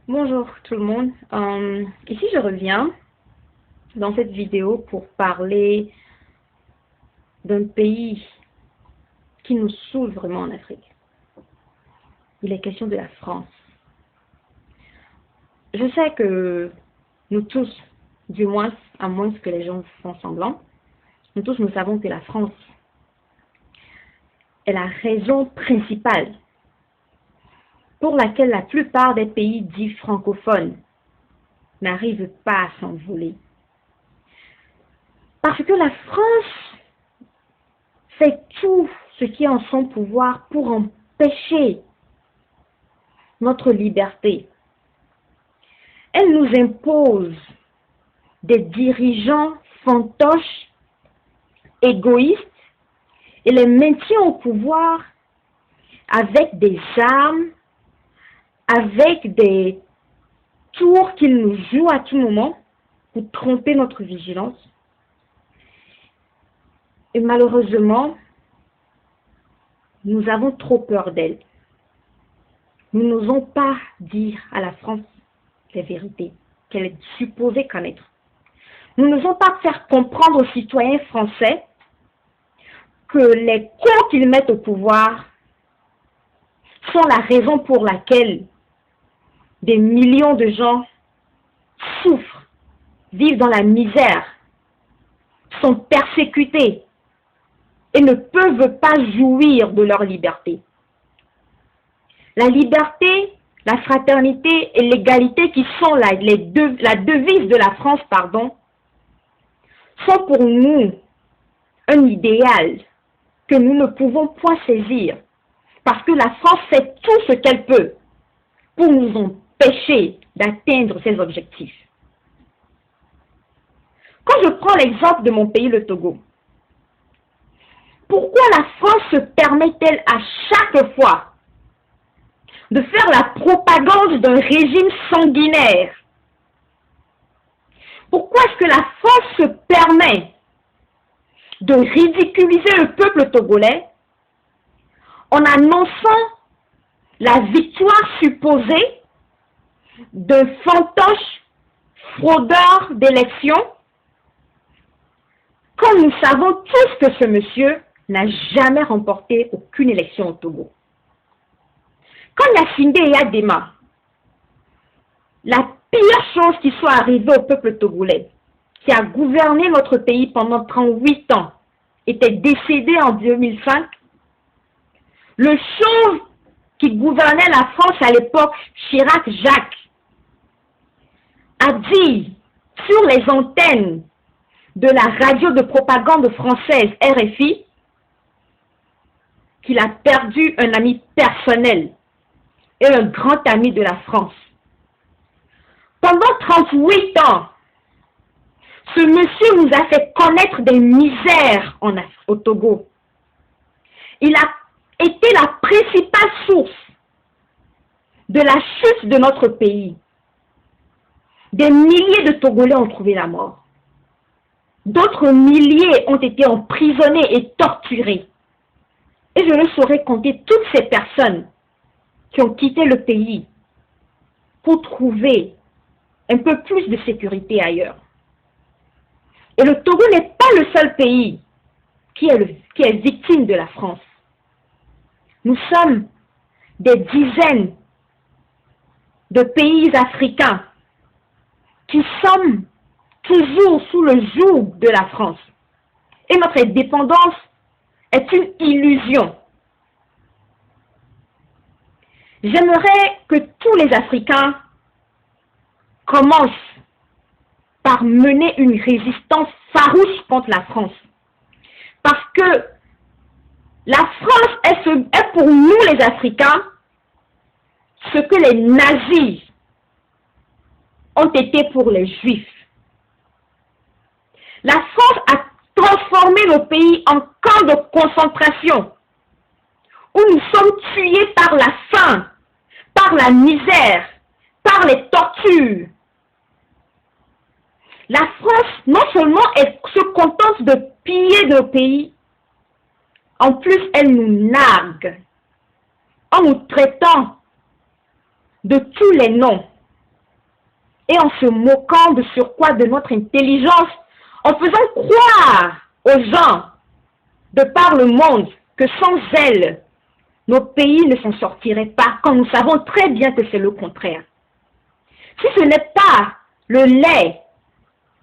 Bonjour tout le monde. Ici je reviens dans cette vidéo pour parler d'un pays qui nous saoule vraiment en Afrique. Il est question de la France. Je sais que nous tous, du moins, à moins que les gens font semblant, nous tous nous savons que la France est la raison principale pour laquelle la plupart des pays dits francophones n'arrivent pas à s'envoler. Parce que la France fait tout ce qui est en son pouvoir pour empêcher notre liberté. Elle nous impose des dirigeants fantoches, égoïstes, et les maintient au pouvoir avec des armes, avec des tours qu'ils nous jouent à tout moment pour tromper notre vigilance. Et malheureusement, nous avons trop peur d'elle. Nous n'osons pas dire à la France les vérités qu'elle est supposée connaître. Nous n'osons pas faire comprendre aux citoyens français que les cons qu'ils mettent au pouvoir sont la raison pour laquelle des millions de gens souffrent, vivent dans la misère, sont persécutés et ne peuvent pas jouir de leur liberté. La liberté, la fraternité et l'égalité qui sont la devise de la France, sont pour nous un idéal que nous ne pouvons point saisir parce que la France fait tout ce qu'elle peut pour nous empêcher d'atteindre ses objectifs. Quand je prends l'exemple de mon pays, le Togo, pourquoi la France se permet-elle à chaque fois de faire la propagande d'un régime sanguinaire? Pourquoi est-ce que la France se permet de ridiculiser le peuple togolais en annonçant la victoire supposée d'un fantoche fraudeur d'élections, quand nous savons tous que ce monsieur n'a jamais remporté aucune élection au Togo? Quand Yacine Eyadema, la pire chose qui soit arrivée au peuple togolais, qui a gouverné notre pays pendant 38 ans, était décédé en 2005, le chauve qui gouvernait la France à l'époque, Chirac Jacques, a dit sur les antennes de la radio de propagande française RFI qu'il a perdu un ami personnel et un grand ami de la France. Pendant 38 ans, ce monsieur nous a fait connaître des misères au Togo. Il a été la principale source de la chute de notre pays. Des milliers de Togolais ont trouvé la mort. D'autres milliers ont été emprisonnés et torturés. Et je ne saurais compter toutes ces personnes qui ont quitté le pays pour trouver un peu plus de sécurité ailleurs. Et le Togo n'est pas le seul pays qui est victime de la France. Nous sommes des dizaines de pays africains qui sommes toujours sous le joug de la France. Et notre indépendance est une illusion. J'aimerais que tous les Africains commencent par mener une résistance farouche contre la France. Parce que la France est pour nous les Africains ce que les nazis ont été pour les Juifs. La France a transformé nos pays en camps de concentration où nous sommes tués par la faim, par la misère, par les tortures. La France, non seulement elle se contente de piller nos pays, en plus elle nous nargue en nous traitant de tous les noms et en se moquant de surcroît de notre intelligence, en faisant croire aux gens de par le monde que sans elle, nos pays ne s'en sortiraient pas, quand nous savons très bien que c'est le contraire. Si ce n'est pas le lait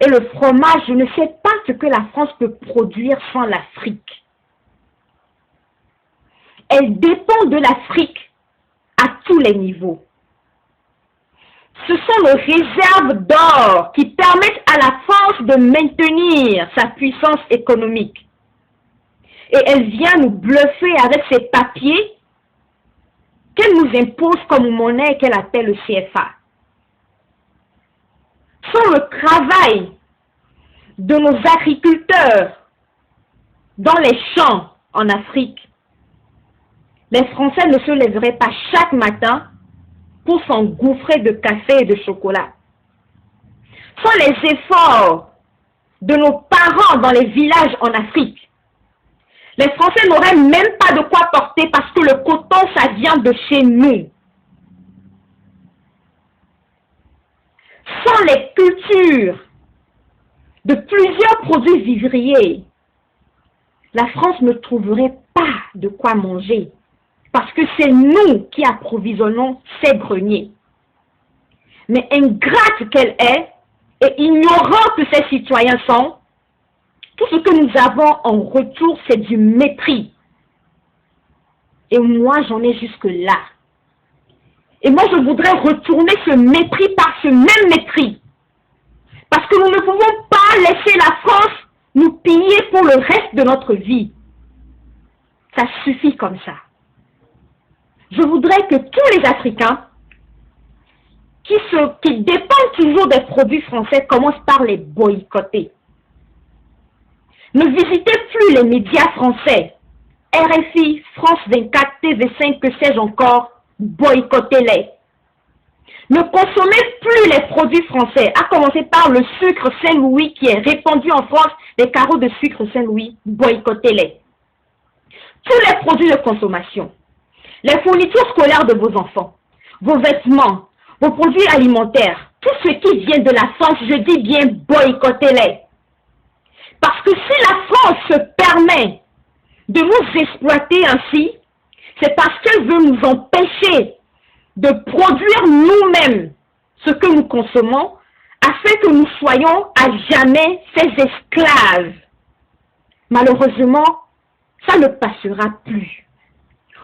et le fromage, je ne sais pas ce que la France peut produire sans l'Afrique. Elle dépend de l'Afrique à tous les niveaux. Ce sont nos réserves d'or qui permettent à la France de maintenir sa puissance économique. Et elle vient nous bluffer avec ses papiers qu'elle nous impose comme monnaie qu'elle appelle le CFA. Sans le travail de nos agriculteurs dans les champs en Afrique, les Français ne se lèveraient pas chaque matin pour s'engouffrer de café et de chocolat. Sans les efforts de nos parents dans les villages en Afrique, les Français n'auraient même pas de quoi porter parce que le coton, ça vient de chez nous. Sans les cultures de plusieurs produits vivriers, la France ne trouverait pas de quoi manger parce que c'est nous qui approvisionnons ces greniers. Mais ingrate qu'elle est et ignorant que ses citoyens sont, tout ce que nous avons en retour, c'est du mépris. Et moi, j'en ai jusque-là. Et moi, je voudrais retourner ce mépris par ce même mépris. Parce que nous ne pouvons pas laisser la France nous piller pour le reste de notre vie. Ça suffit comme ça. Je voudrais que tous les Africains qui dépendent toujours des produits français commencent par les boycotter. Ne visitez plus les médias français. RFI, France 24, TV5, que sais-je encore, boycottez-les. Ne consommez plus les produits français, à commencer par le sucre Saint-Louis qui est répandu en France, les carreaux de sucre Saint-Louis, boycottez-les. Tous les produits de consommation, les fournitures scolaires de vos enfants, vos vêtements, vos produits alimentaires, tout ce qui vient de la France, je dis bien boycottez-les. Parce que si la France se permet de nous exploiter ainsi, c'est parce qu'elle veut nous empêcher de produire nous-mêmes ce que nous consommons, afin que nous soyons à jamais ses esclaves. Malheureusement, ça ne passera plus.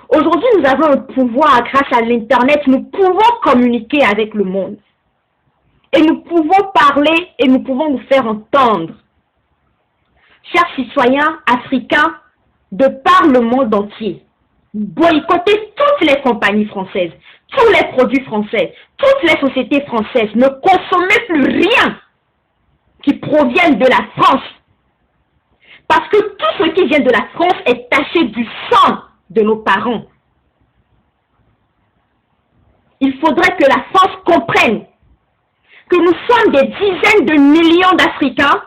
Aujourd'hui, nous avons un pouvoir grâce à l'Internet, nous pouvons communiquer avec le monde. Et nous pouvons parler et nous pouvons nous faire entendre. Chers citoyens africains de par le monde entier, boycottez toutes les compagnies françaises, tous les produits français, toutes les sociétés françaises. Ne consommez plus rien qui provienne de la France. Parce que tout ce qui vient de la France est taché du sang de nos parents. Il faudrait que la France comprenne que nous sommes des dizaines de millions d'Africains,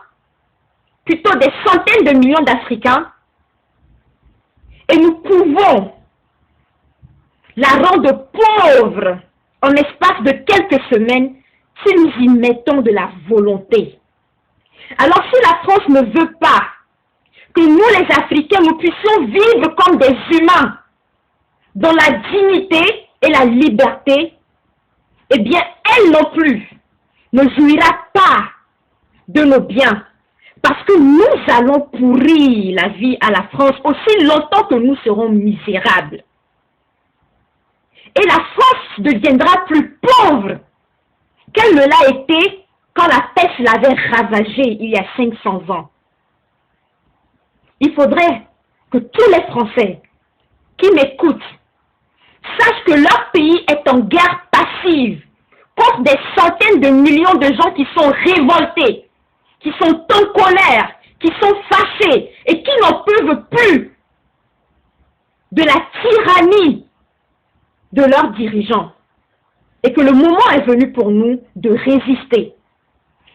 plutôt des centaines de millions d'Africains, et nous pouvons la rendre pauvre en l'espace de quelques semaines si nous y mettons de la volonté. Alors si la France ne veut pas que nous les Africains, nous puissions vivre comme des humains dans la dignité et la liberté, eh bien elle non plus ne jouira pas de nos biens. Parce que nous allons pourrir la vie à la France aussi longtemps que nous serons misérables. Et la France deviendra plus pauvre qu'elle ne l'a été quand la peste l'avait ravagée il y a 500 ans. Il faudrait que tous les Français qui m'écoutent sachent que leur pays est en guerre passive contre des centaines de millions de gens qui sont révoltés, qui sont en colère, qui sont fâchés et qui n'en peuvent plus de la tyrannie de leurs dirigeants. Et que le moment est venu pour nous de résister.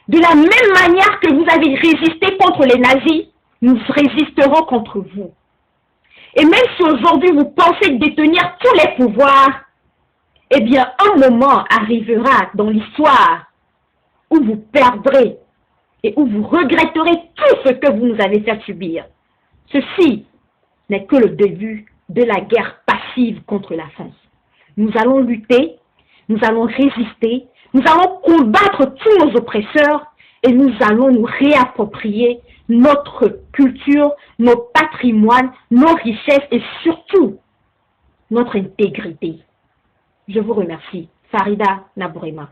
De la même manière que vous avez résisté contre les nazis, nous résisterons contre vous. Et même si aujourd'hui vous pensez détenir tous les pouvoirs, eh bien un moment arrivera dans l'histoire où vous perdrez et où vous regretterez tout ce que vous nous avez fait subir. Ceci n'est que le début de la guerre passive contre la France. Nous allons lutter, nous allons résister, nous allons combattre tous nos oppresseurs et nous allons nous réapproprier notre culture, nos patrimoines, nos richesses et surtout notre intégrité. Je vous remercie. Farida Nabourema.